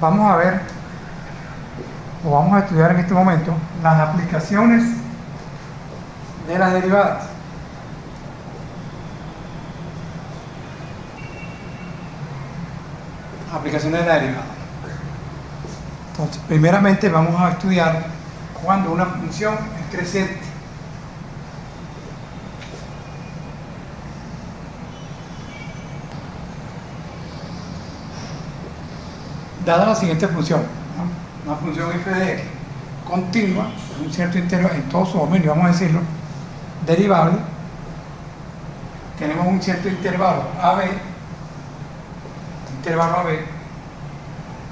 vamos a ver, o vamos a estudiar en este momento, las aplicaciones de las derivadas. Aplicaciones de la derivada. Entonces, primeramente vamos a estudiar cuando una función es creciente. Dada la siguiente función, ¿no? Una función f de x continua en un cierto intervalo, en todo su dominio, vamos a decirlo, derivable, tenemos un cierto intervalo AB,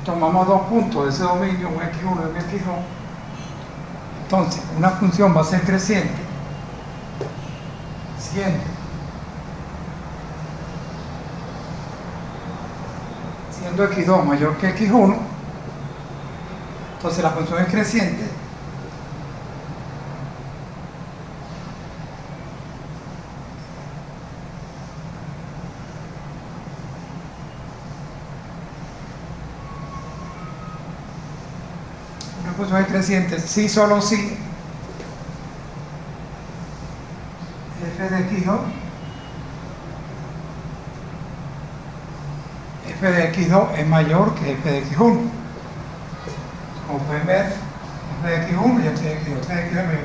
tomamos dos puntos de ese dominio, un x1 y un x2, entonces una función va a ser creciente siendo x2 mayor que x1, entonces la función es creciente si solo si f de x2 es mayor que f de x1. Como pueden ver, f de x1 y f de x2, f de x2 es mayor.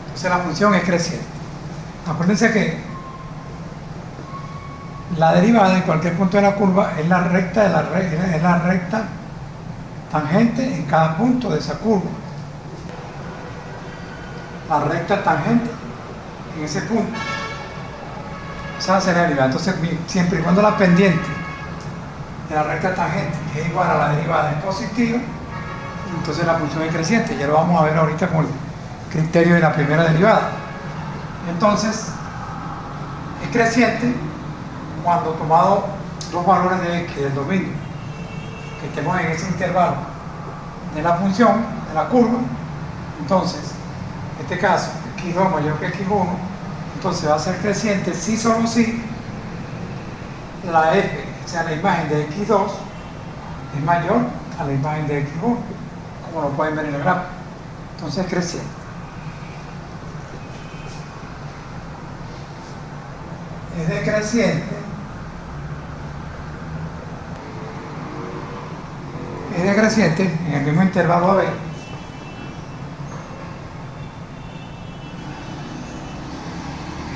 Entonces la función es creciente. Acuérdense que la derivada en cualquier punto de la curva es la recta es la recta tangente en cada punto de esa curva. La recta tangente en ese punto. Esa va a ser la derivada. Entonces, siempre y cuando la pendiente de la recta tangente es igual a la derivada en positivo, entonces la función es creciente. Ya lo vamos a ver ahorita con el criterio de la primera derivada. Entonces, es creciente cuando tomado los valores de x del dominio que estemos en ese intervalo de la función, de la curva, entonces, en este caso, x2 mayor que x1, entonces va a ser creciente si solo si la f, o sea, la imagen de x2 es mayor a la imagen de x1, como lo pueden ver en el gráfico. Entonces es creciente. Es decreciente. Es decreciente en el mismo intervalo AB.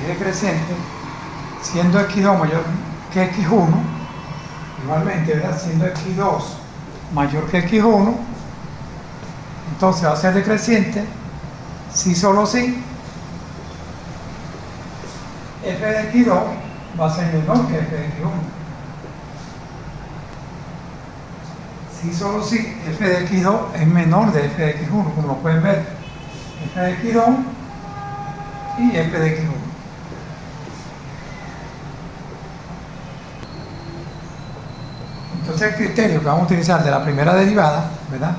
Es decreciente siendo x2 mayor que x1, igualmente, ¿verdad? Siendo x2 mayor que x1, entonces va a ser decreciente si solo si f de x2 va a ser menor que f de x1. Si solo si f de x2 es menor de f de x1, como lo pueden ver, f de x2 y f de x1. Entonces el criterio que vamos a utilizar de la primera derivada, ¿verdad?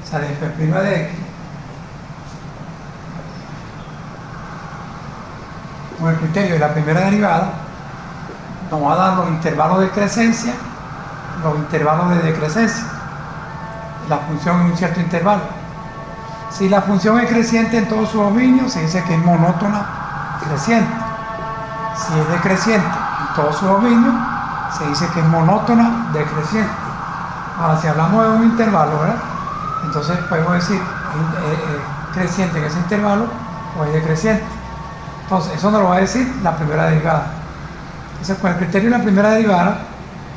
O sea, de f' de x, con el criterio de la primera derivada, nos va a dar los intervalos de crecencia, los intervalos de decrecencia, la función en un cierto intervalo. Si la función es creciente en todo su dominio, se dice que es monótona creciente. Si es decreciente en todo su dominio, se dice que es monótona decreciente. Ahora, si hablamos de un intervalo, ¿verdad? Entonces podemos decir creciente en ese intervalo o es decreciente. Entonces, eso nos lo va a decir la primera derivada. Entonces, con el criterio de la primera derivada,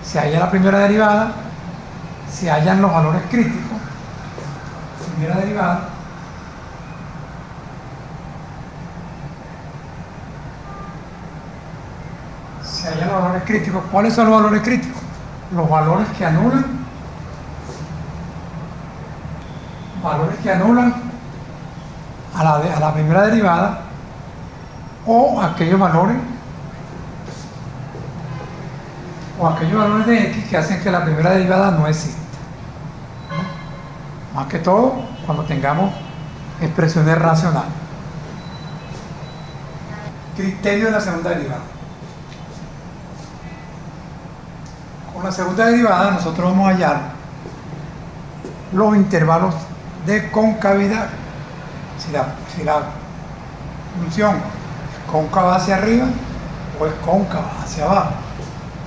se halla la primera derivada, se hallan los valores críticos, primera derivada, se hallan los valores críticos. ¿Cuáles son los valores críticos? Los valores que anulan a la primera derivada, o aquellos valores de x que hacen que la primera derivada no exista, ¿no? Más que todo cuando tengamos expresiones racionales. Criterio de la segunda derivada. Con la segunda derivada nosotros vamos a hallar los intervalos de concavidad. Si la función es cóncava hacia arriba o es cóncava hacia abajo.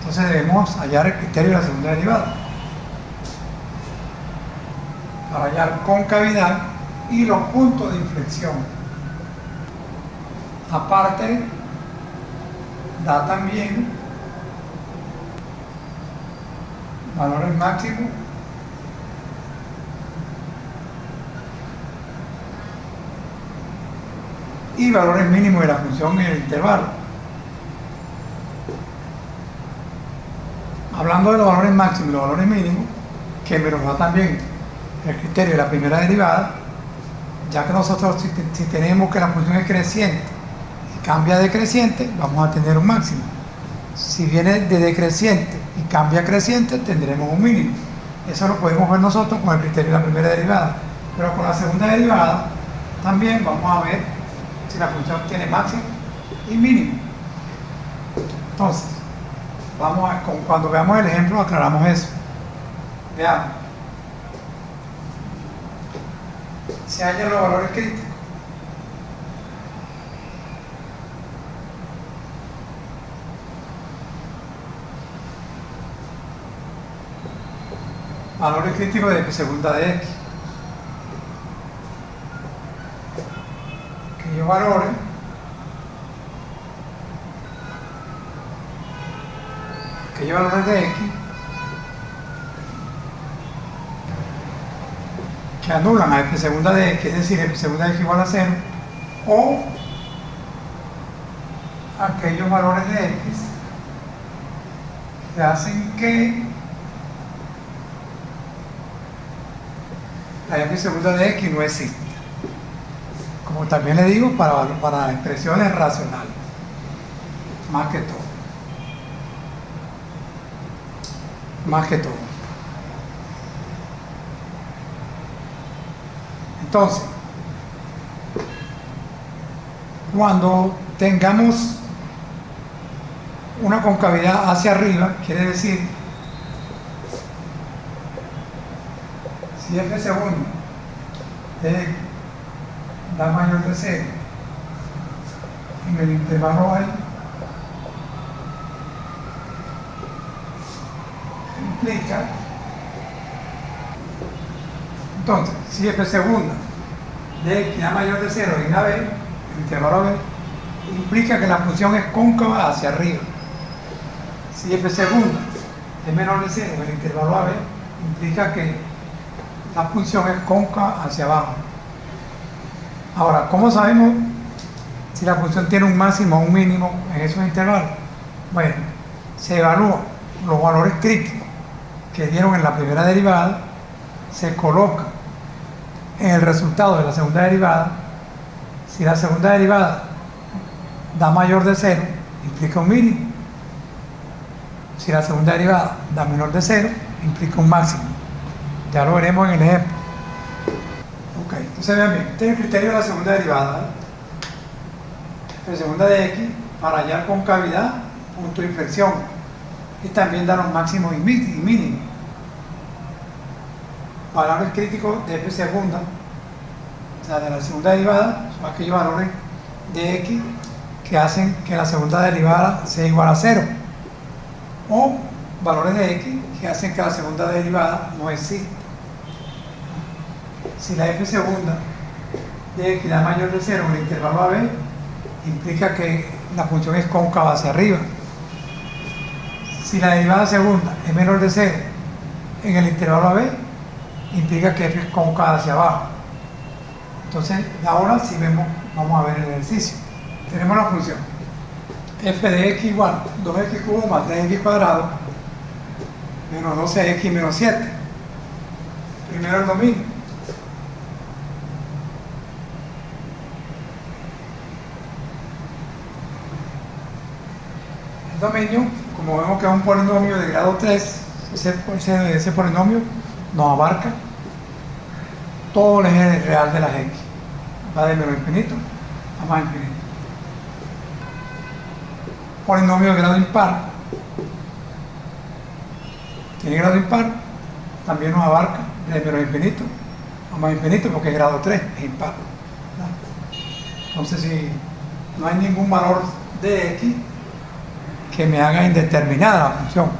Entonces debemos hallar el criterio de la segunda derivada. Para hallar concavidad y los puntos de inflexión. Aparte, da también valores máximos y valores mínimos de la función en el intervalo. Hablando de los valores máximos y los valores mínimos, que me los da también el criterio de la primera derivada, ya que nosotros si tenemos que la función es creciente y cambia a decreciente, vamos a tener un máximo. Si viene de decreciente y cambia a creciente, tendremos un mínimo. Eso lo podemos ver nosotros con el criterio de la primera derivada. Pero con la segunda derivada también vamos a ver si la función tiene máximo y mínimo. Entonces, cuando veamos el ejemplo aclaramos eso. Veamos. Se hallan los valores críticos. Valores críticos de segunda de x. Aquellos valores de x que anulan a f segunda de x, es decir, f segunda de x igual a 0, o aquellos valores de x que hacen que la f segunda de x no existe. Como también le digo, para expresiones racionales, más que todo. Entonces, cuando tengamos una concavidad hacia arriba, quiere decir, si f segunda da mayor de 0 en el intervalo ahí, implica, entonces, si f segunda de x da mayor de 0 en AB, el intervalo AB, implica que la función es cóncava hacia arriba. Si f segunda es menor de 0 en el intervalo AB, implica que la función es cóncava hacia abajo. Ahora, ¿cómo sabemos si la función tiene un máximo o un mínimo en esos intervalos? Bueno, se evalúan los valores críticos que dieron en la primera derivada, se colocan en el resultado de la segunda derivada. Si la segunda derivada da mayor de 0, implica un mínimo. Si la segunda derivada da menor de 0, implica un máximo. Ya lo veremos en el ejemplo. Ok, entonces vean bien, este es el criterio de la segunda derivada. La segunda de x para hallar concavidad, punto de inflexión. Y también da los máximos y mínimos. Valores críticos de f segunda, o sea, de la segunda derivada, son aquellos valores de x que hacen que la segunda derivada sea igual a 0. O valores de x que hacen que la segunda derivada no exista. Si la f segunda de x da mayor de 0 en el intervalo AB, implica que la función es cóncava hacia arriba. Si la derivada segunda es menor de 0 en el intervalo AB, implica que f es cóncava hacia abajo. Entonces, ahora si vemos, vamos a ver el ejercicio. Tenemos la función f de x igual 2x cubo más 3x cuadrado menos 12x menos 7. Primero el dominio. El dominio, como vemos que es un polinomio de grado 3, ese polinomio nos abarca todo el eje real de las x. Va de menos infinito a más infinito. Polinomio de grado impar. Tiene grado impar, también nos abarca de menos infinito a más infinito porque es grado 3, es impar, ¿verdad? Entonces, si no hay ningún valor de x que me haga indeterminada la función,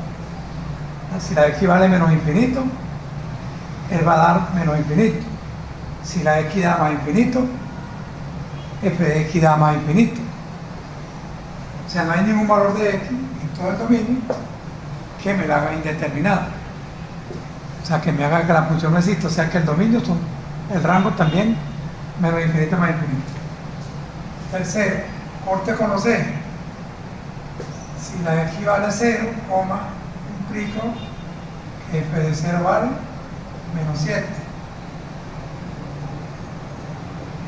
¿verdad? Si la x vale menos infinito, él va a dar menos infinito. Si la x da más infinito, f de x da más infinito. O sea, no hay ningún valor de x en todo el dominio que me la haga indeterminada. O sea, que me haga que la función no exista. O sea, que el dominio, el rango también, menos infinito más infinito. Tercero, corte con los ejes. Si la x vale 0, implico que f de 0 vale menos 7.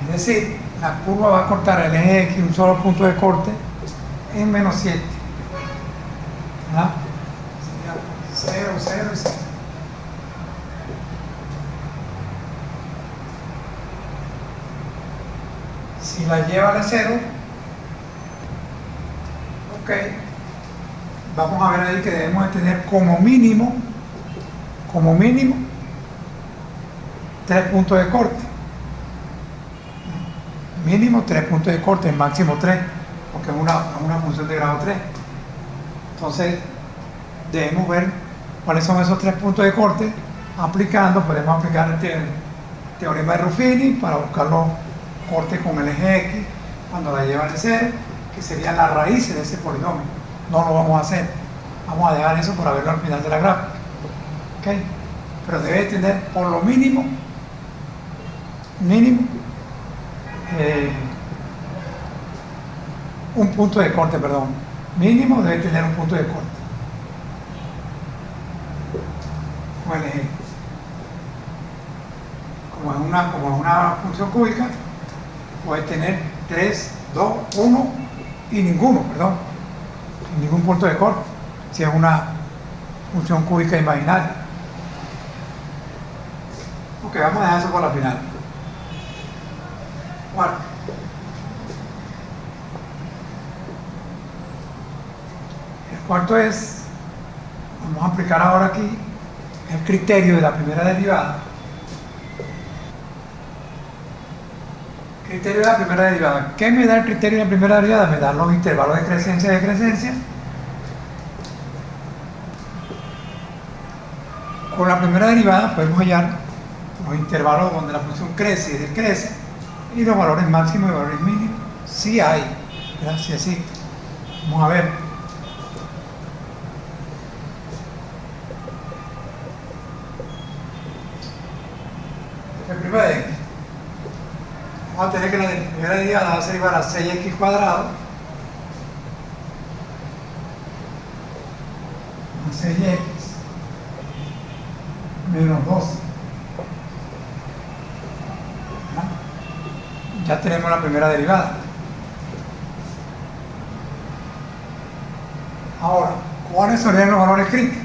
Es decir, la curva va a cortar el eje x, un solo punto de corte, en menos 7. ¿Verdad? Sería 0, 0 y 0. Si la y vale 0, ok, vamos a ver ahí que debemos de tener como mínimo 3 puntos de corte. Mínimo 3 puntos de corte, máximo 3, porque es una función de grado 3. Entonces, debemos ver cuáles son esos 3 puntos de corte. Podemos aplicar el teorema de Ruffini para buscar los cortes con el eje x cuando la y vale 0, que serían las raíces de ese polinomio. No lo vamos a hacer. Vamos a dejar eso para verlo al final de la gráfica. ¿Okay? Pero debe tener por lo mínimo, un punto de corte, perdón. Mínimo debe tener un punto de corte. Con el eje. Como es una función cúbica, puede tener 3, 2, 1 y ninguno, perdón. Ningún punto de corte. Si es una función cúbica imaginaria. Ok, vamos a dejar eso para la final. Cuarto. El cuarto es, vamos a aplicar ahora aquí el criterio de la primera derivada. Criterio de la primera derivada. ¿Qué me da el criterio de la primera derivada? Me da los intervalos de crecencia y decrecencia. Con la primera derivada podemos hallar los intervalos donde la función crece y decrece y los valores máximos y valores mínimos. Sí hay, ¿verdad? Sí existe. Vamos a ver. El primero de x. Vamos a tener que la primera derivada va a ser igual a 6x cuadrado más 6x menos 12. ¿Verdad? Ya tenemos la primera derivada. Ahora, ¿cuáles serían los valores críticos?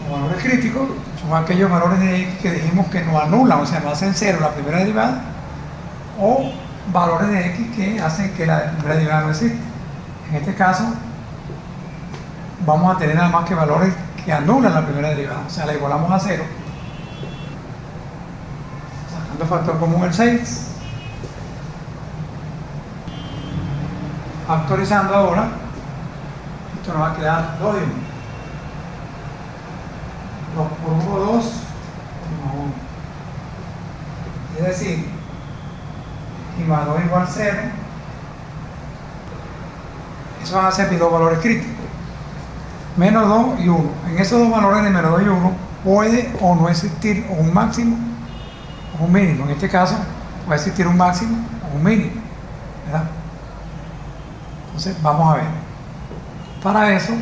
Los valores críticos son aquellos valores de x que dijimos que no anulan, o sea, no hacen cero la primera derivada, o valores de x que hacen que la primera derivada no existe. En este caso, vamos a tener nada más que valores que anulan la primera derivada, o sea, la igualamos a 0. Sacando factor común el 6. Factorizando ahora, esto nos va a quedar 2 y 1. 2 por 1, 2, 1, 1. Es decir, y más 2 igual 0. Esos van a ser mis dos valores críticos. Menos 2 y 1. En esos dos valores de menos 2 y 1 puede o no existir o un máximo o un mínimo. En este caso puede existir un máximo o un mínimo, ¿verdad? Entonces vamos a ver. Para eso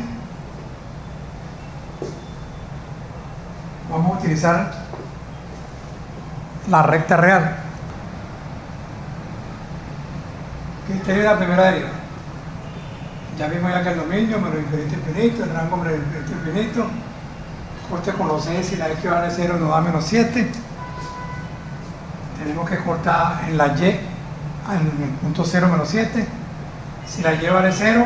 vamos a utilizar la recta real. Criterio de la primera derivada. Ya vimos ya que el dominio, menos infinito infinito, el rango menos infinito infinito, corte con los ejes, si la x vale 0 nos da menos 7. Tenemos que cortar en la y, en el punto 0 menos 7. Si la y vale 0,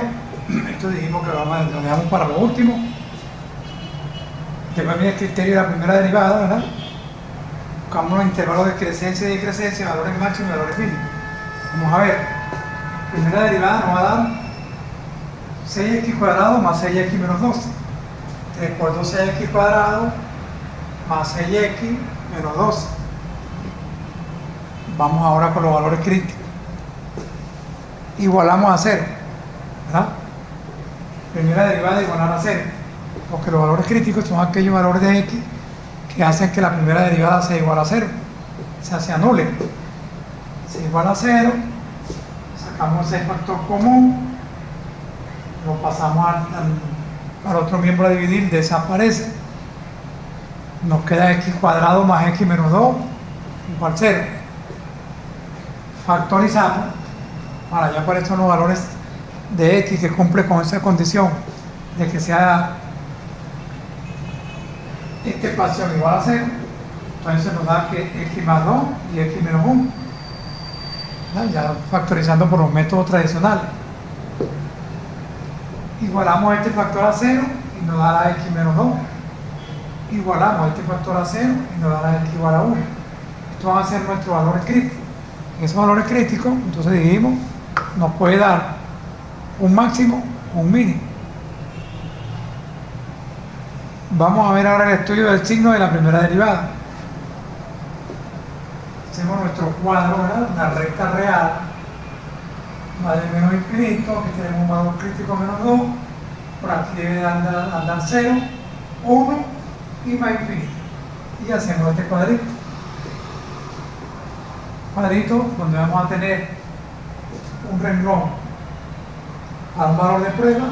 esto dijimos que lo dejamos para lo último. Después viene el criterio de la primera derivada, ¿verdad? Buscamos los intervalos de crecencia y decrecencia, valores máximos y valores mínimos. Vamos a ver, primera derivada nos va a dar 6x cuadrado más 6x menos 12. 3 por 2, 6x cuadrado más 6x menos 12. Vamos ahora con los valores críticos. Igualamos a 0, ¿verdad? Primera derivada igualar a 0, porque los valores críticos son aquellos valores de x que hacen que la primera derivada sea igual a 0, o sea, se anule. Se iguala a 0, sacamos ese factor común, lo pasamos al otro miembro a dividir, desaparece, nos queda x cuadrado más x menos 2 igual 0. Factorizamos para ya aparecen los valores de x que cumple con esa condición de que sea esta ecuación igual a 0. Entonces nos da que x más 2 y x menos 1, ¿no? Ya factorizando por los métodos tradicionales. Igualamos este factor a 0 y nos dará x menos 2. Igualamos este factor a 0 y nos dará x igual a 1. Estos van a ser nuestros valores críticos. En esos valores críticos, entonces dijimos, nos puede dar un máximo o un mínimo. Vamos a ver ahora el estudio del signo de la primera derivada. Hacemos nuestro cuadro, ¿verdad? Una recta real, va de menos infinito, aquí tenemos un valor crítico menos 2, por aquí debe andar 0, 1 y más infinito. Y hacemos este cuadrito. Cuadrito donde vamos a tener un renglón para un valor de prueba,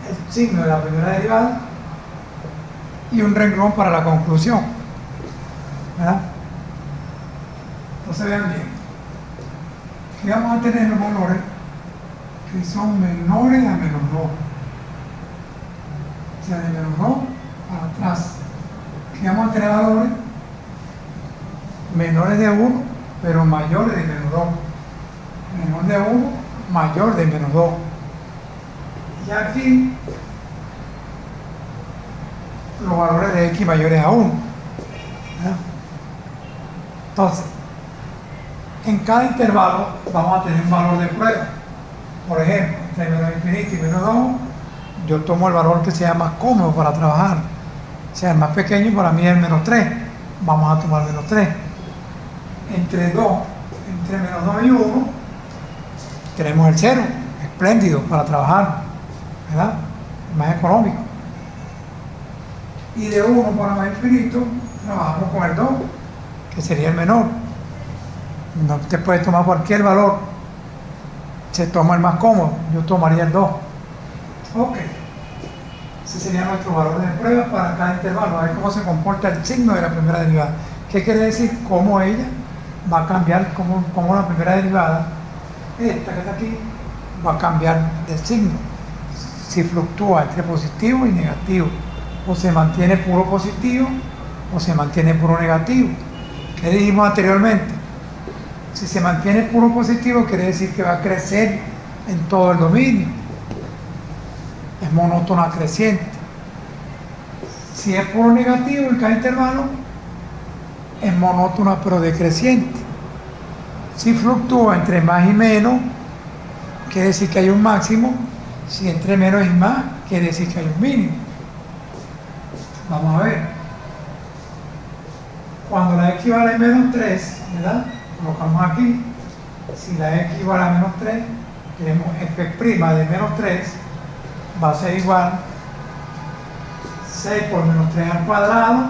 el signo de la primera derivada y un renglón para la conclusión, ¿verdad? Entonces vean bien, aquí vamos a tener los valores que son menores a menos 2, o sea, de menos 2 para atrás. Aquí vamos a tener valores menores de 1 pero mayores de menos 2, menor de 1 mayor de menos 2. Y aquí los valores de x mayores a 1, ¿verdad? Entonces, en cada intervalo vamos a tener un valor de prueba. Por ejemplo, entre menos infinito y menos 2, yo tomo el valor que sea más cómodo para trabajar. O sea, el más pequeño para mí es el menos 3. Vamos a tomar menos 3. Entre menos 2 y 1, tenemos el 0, espléndido para trabajar, ¿verdad? Más económico. Y de 1 para más infinito, trabajamos con el 2, que sería el menor. No, usted puede tomar cualquier valor, se toma el más cómodo, yo tomaría el 2. Ok, ese sería nuestro valor de prueba para cada intervalo, a ver cómo se comporta el signo de la primera derivada. ¿Qué quiere decir? Cómo ella va a cambiar, cómo la primera derivada, esta que está aquí, va a cambiar de signo, si fluctúa entre positivo y negativo, o se mantiene puro positivo o se mantiene puro negativo. ¿Qué dijimos anteriormente? Si se mantiene puro positivo quiere decir que va a crecer en todo el dominio, es monótona creciente. Si es puro negativo en cada intervalo, es monótona pero decreciente. Si fluctúa entre más y menos, quiere decir que hay un máximo. Si entre menos y más, quiere decir que hay un mínimo. Vamos a ver. Cuando la x vale menos 3, ¿verdad? Colocamos aquí. Si la x igual a menos 3, tenemos f' de menos 3 va a ser igual 6 por menos 3 al cuadrado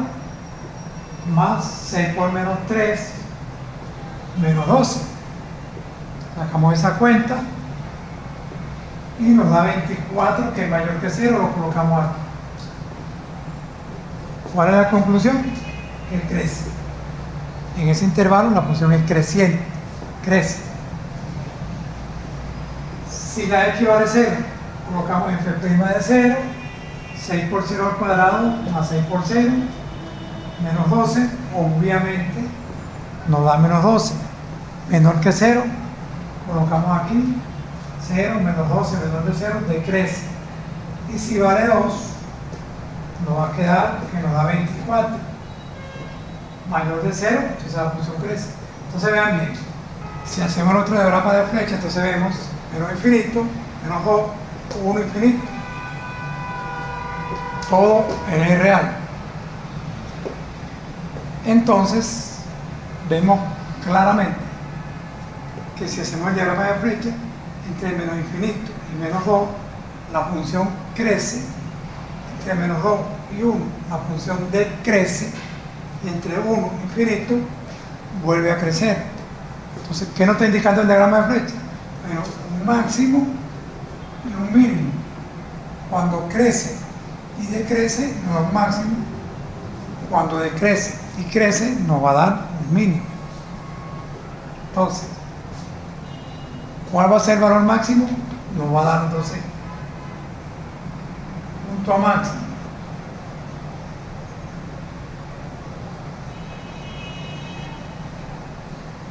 más 6 por menos 3 menos 12. Sacamos esa cuenta y nos da 24, que es mayor que 0, lo colocamos aquí. ¿Cuál es la conclusión? Que crece. En ese intervalo la función es creciente, crece. Si la x vale 0, colocamos f' de 0, 6 por 0 al cuadrado más 6 por 0, menos 12, obviamente nos da menos 12, menor que 0, colocamos aquí 0, menos 12, menor de 0, decrece. Y si vale 2, nos va a quedar que nos da 24, mayor de 0, entonces la función crece. Entonces vean bien, si hacemos el otro diagrama de flecha, entonces vemos menos infinito, menos 2, 1 infinito, todo en el real. Entonces vemos claramente que si hacemos el diagrama de flecha, entre menos infinito y menos 2, la función crece, entre menos 2 y 1, la función decrece, y entre 1 y infinito vuelve a crecer. Entonces, ¿qué nos está indicando el diagrama de flecha? Bueno, un máximo y un mínimo. Cuando crece y decrece, nos da un máximo. Cuando decrece y crece, nos va a dar un mínimo. Entonces, ¿cuál va a ser el valor máximo? Nos va a dar entonces punto a máximo.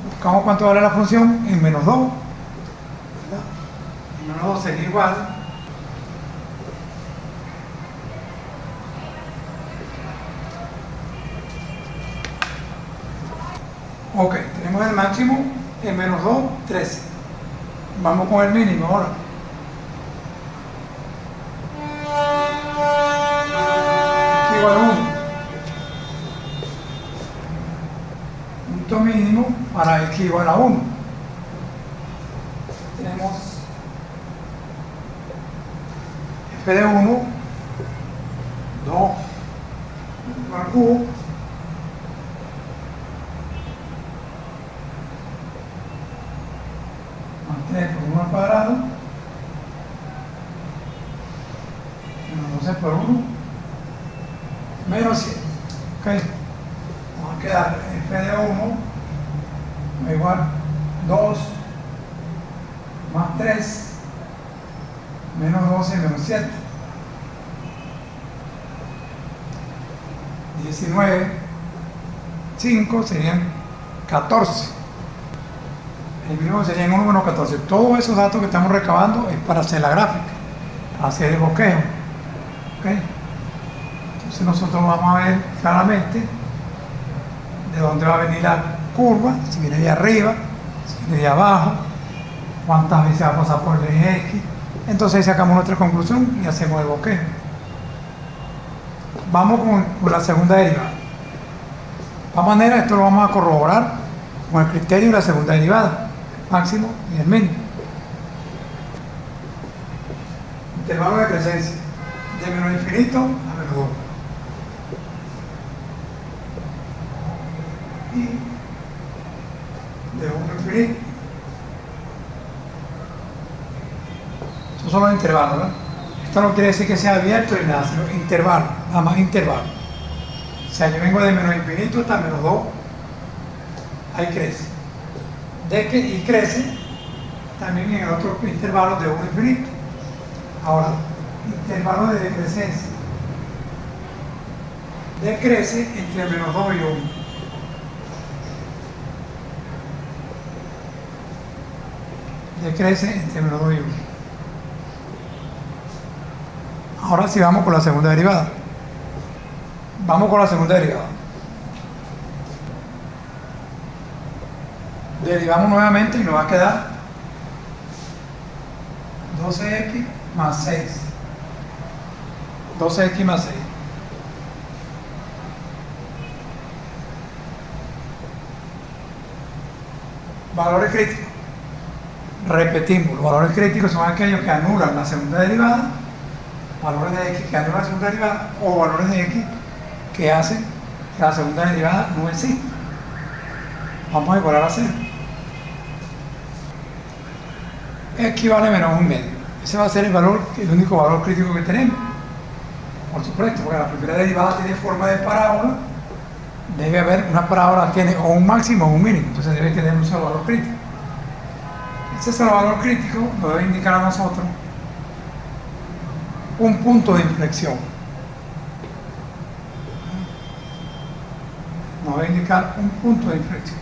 Buscamos cuánto vale la función en menos 2, ¿verdad? En menos 2 sería igual ok, tenemos el máximo en menos 2, 13. Vamos con el mínimo ahora. X igual a 1. Punto mínimo para X igual a 1. Tenemos f de 1, 2 al cubo, más 3 por 1 al cuadrado, menos 12 por 1, menos 100. Ok, vamos a quedar f de 1 igual 2 más 3 menos 12 menos 7, 19, 5 serían 14, el mínimo serían 1 menos 14. Todos esos datos que estamos recabando es para hacer la gráfica, para hacer el bosquejo. ¿Okay? Entonces nosotros vamos a ver claramente de dónde va a venir la curva, si viene de arriba, si viene de abajo, cuántas veces va a pasar por el eje X. Entonces ahí sacamos nuestra conclusión y hacemos el bosquejo. Vamos con la segunda derivada. De todas maneras, esto lo vamos a corroborar con el criterio de la segunda derivada, el máximo y el mínimo. Intervalo de crecencia de menos infinito a menos 2. Y de 1 a infinito. Estos son los intervalos, ¿verdad? Esto no quiere decir que sea abierto ni nada, sino intervalo, nada más intervalo. O sea, yo vengo de menos infinito hasta menos 2, ahí crece. Y crece también en el otro intervalo de 1 a infinito. Ahora, intervalo de decrecencia. Decrece entre menos 2 y 1. Decrece entre menos 2 y 1. Ahora sí vamos con la segunda derivada. Vamos con la segunda derivada. Derivamos nuevamente y nos va a quedar 12x más 6. 12x más 6. Valores críticos. Repetimos, los valores críticos son aquellos que anulan la segunda derivada, valores de x que anulan la segunda derivada, o valores de x que hacen que la segunda derivada no exista. Vamos a igualar a 0. X vale menos 1 medio. Ese va a ser el único valor crítico que tenemos. Por supuesto, porque la primera derivada tiene forma de parábola, debe haber una parábola que tiene o un máximo o un mínimo, entonces debe tener un solo valor crítico. Ese solo valor crítico nos debe indicar a nosotros un punto de inflexión. Nos debe indicar un punto de inflexión.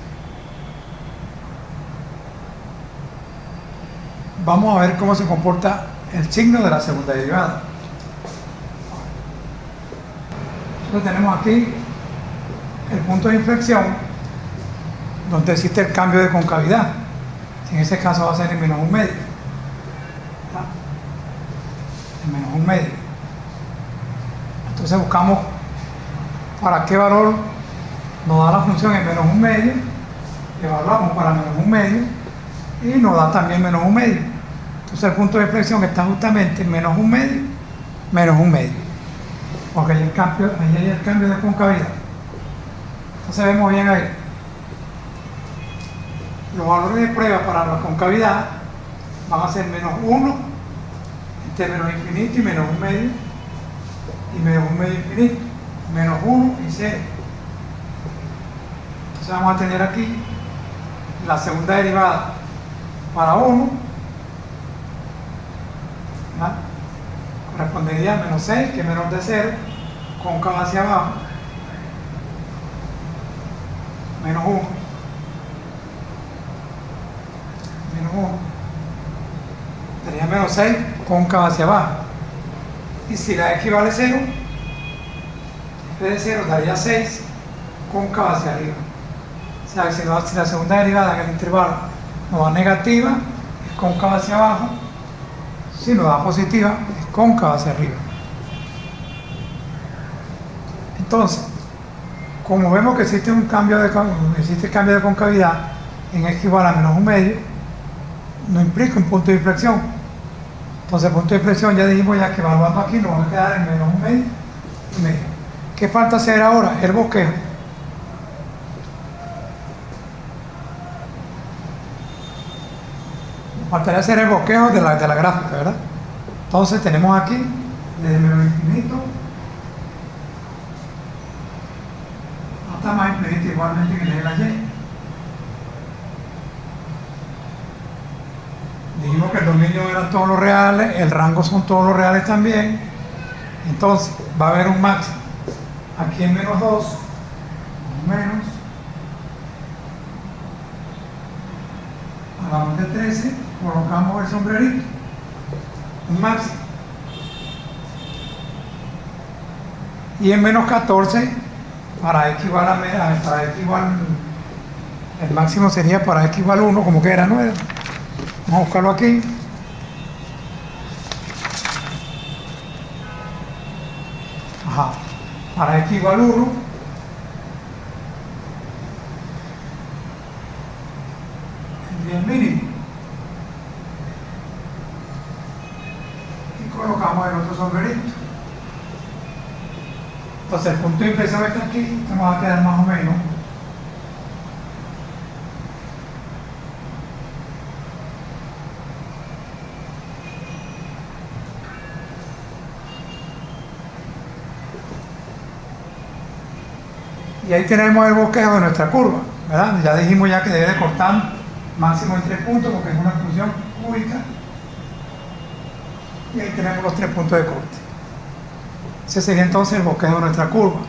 Vamos a ver cómo se comporta el signo de la segunda derivada. Entonces tenemos aquí el punto de inflexión donde existe el cambio de concavidad. En ese caso va a ser en menos un medio. En menos un medio. Entonces buscamos para qué valor nos da la función en menos un medio, evaluamos para menos un medio y nos da también menos un medio. Entonces el punto de inflexión está justamente en menos un medio, menos un medio, porque ahí hay el cambio de concavidad. Entonces vemos bien ahí los valores de prueba para la concavidad van a ser menos 1 entre menos infinito y menos un medio, y menos un medio infinito, menos 1 y 0. Entonces vamos a tener aquí la segunda derivada para 1, ¿verdad? Correspondería a menos 6, que es menor de 0, cóncava hacia abajo, menos 1, menos 1, sería menos 6, cóncava hacia abajo. Y si la x vale 0, f de 0 daría 6, cóncava hacia arriba. O sea, si la segunda derivada en el intervalo nos da negativa, es cóncava hacia abajo. Si nos da positiva, es cóncava hacia arriba. Entonces, como vemos que existe cambio de concavidad en x igual a menos un medio, no implica un punto de inflexión. Entonces el punto de inflexión ya dijimos ya que evaluando aquí nos va a quedar en menos un medio y medio. ¿Qué falta hacer ahora? El bosquejo. Nos faltaría hacer el bosquejo de la gráfica, ¿verdad? Entonces tenemos aquí desde menos infinito hasta más infinito, igualmente que en la y. Dijimos que el dominio eran todos los reales, el rango son todos los reales también. Entonces va a haber un máximo aquí en menos 2, menos, hablamos de 13, colocamos el sombrerito, un máximo. Y en menos 14, para x igual el máximo sería para x igual 1, como que era, ¿no? Vamos a buscarlo aquí. Ajá. Para x igual 1. El mínimo. Y colocamos el otro sombrerito. Entonces el punto de inflexión está aquí. Esto nos va a quedar más o menos. Y ahí tenemos el bosquejo de nuestra curva, ¿verdad? Ya dijimos ya que debe de cortar máximo en 3 puntos porque es una función cúbica. Y ahí tenemos los 3 puntos de corte. Ese sería entonces el bosquejo de nuestra curva.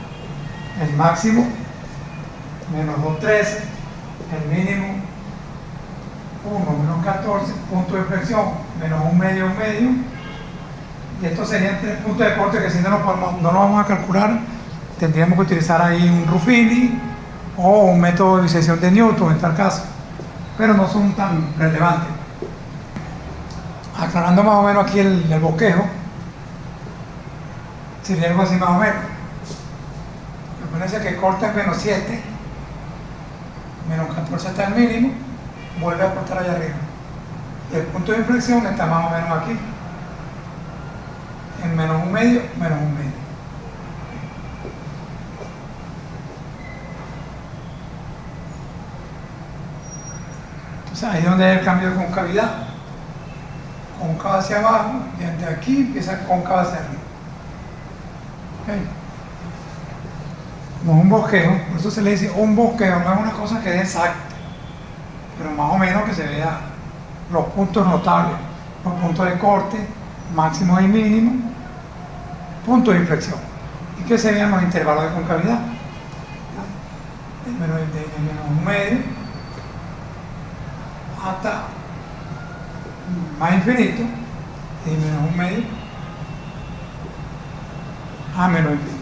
El máximo, menos 2,13, el mínimo, 1, menos 14, punto de inflexión, menos un medio. Y estos serían 3 puntos de corte que si no lo vamos a calcular, tendríamos que utilizar ahí un Ruffini o un método de bisección de Newton en tal caso, pero no son tan relevantes. Aclarando más o menos aquí el bosquejo, sería algo así más o menos. Acuérdense que corta en menos 7, menos 14 está el mínimo, vuelve a cortar allá arriba. Y el punto de inflexión está más o menos aquí, en menos un medio, menos un medio. Entonces ahí es donde hay el cambio de concavidad. Cóncava hacia abajo, y desde aquí empieza cóncava hacia arriba. ¿Okay? No es un bosquejo, por eso se le dice un bosquejo, no es una cosa que es exacta, pero más o menos que se vea los puntos notables, los puntos de corte, máximo y mínimo, punto de inflexión, y que se vean los intervalos de concavidad, de menos un medio hasta más infinito, y menos un medio a menos infinito.